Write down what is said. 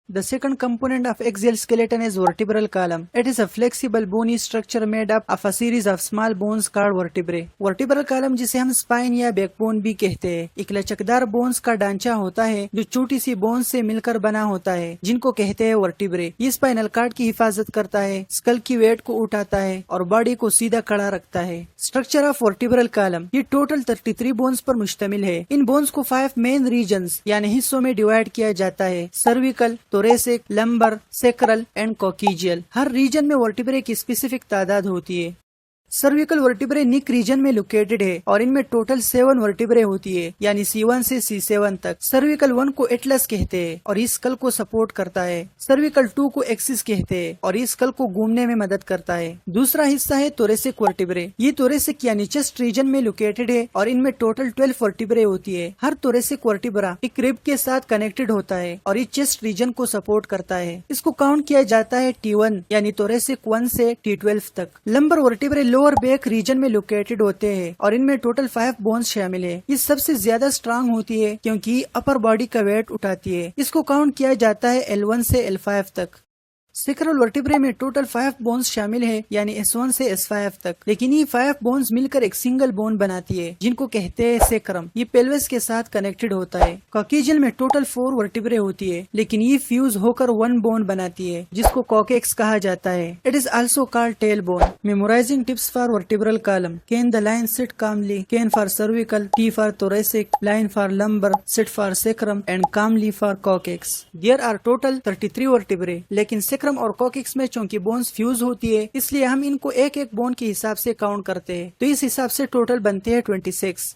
The second component of axial skeleton is vertebral column. It is a flexible bony structure made up of a series of small bones called vertebrae. Vertebral column जिसे हम spine या backbone भी कहते हैं, एक लचकदार bones का ढांचा होता है जो छोटी सी बोन्स से मिलकर बना होता है, जिनको कहते हैं वर्टिब्रे। ये स्पाइनल कार्ड की हिफाजत करता है, स्कल की वेट को उठाता है और बॉडी को सीधा खड़ा रखता है। स्ट्रक्चर ऑफ वर्टिब्रल कॉलम, ये टोटल 33 बोन्स पर मुश्तमिल है। इन बोन्स को 5 मेन रीजन्स यानी हिस्सों में डिवाइड किया जाता है: cervical, thoracic, lumbar, sacral and coccygeal. हर रीजन में वर्टिब्रे की स्पेसिफिक तादाद होती है। सर्विकल वर्टिब्रे निक रीजन में लोकेटेड है और इनमें टोटल 7 वर्टिब्रे होती है, यानी C1 से C7 तक। सर्विकल 1 को एटलस कहते हैं और इस स्कल को सपोर्ट करता है। सर्विकल 2 को एक्सिस कहते हैं और इस स्कल को घूमने में मदद करता है। दूसरा हिस्सा है थोरेसिक वर्टिब्रे। ये थोरेसिक यानी चेस्ट रीजन में लोकेटेड है और इनमें टोटल 12 वर्टिब्रे होती है। हर थोरेसिक वर्टिब्रा एक रिब के साथ कनेक्टेड होता है और ये चेस्ट रीजन को सपोर्ट करता है। इसको काउंट किया जाता है T1 यानी थोरेसिक 1 से T12 तक। Lumbar vertebrae lower back region में लोकेटेड होते हैं और इनमें टोटल 5 बोन्स शामिल है। ये सबसे ज्यादा स्ट्रांग होती है क्योंकि अपर बॉडी का वेट उठाती है। इसको काउंट किया जाता है L1 से L5 तक। सेक्रल वर्टिब्रे में टोटल 5 बोन्स शामिल है, यानी S1 से S5 तक, लेकिन ये 5 बोन्स मिलकर एक सिंगल बोन बनाती है जिनको कहते हैं सेक्रम। ये पेल्विस के साथ कनेक्टेड होता है। कॉकिजियल में टोटल 4 वर्टिब्रे होती है, लेकिन ये फ्यूज होकर 1 बोन बनाती है जिसको कॉकेक्स कहा जाता है। It is also called tail bone. Memorising tips for vertebral column: can the line sit calmly, can for cervical, T for thoracic, line for lumbar, sit for sacrum and calmly for coccyx. There are total 33 vertebrae, लेकिन sacrum और coccyx में चूंकि bones fuse होती है इसलिए हम इनको एक एक बोन के हिसाब से काउंट करते हैं, तो इस हिसाब से टोटल बनते हैं 26।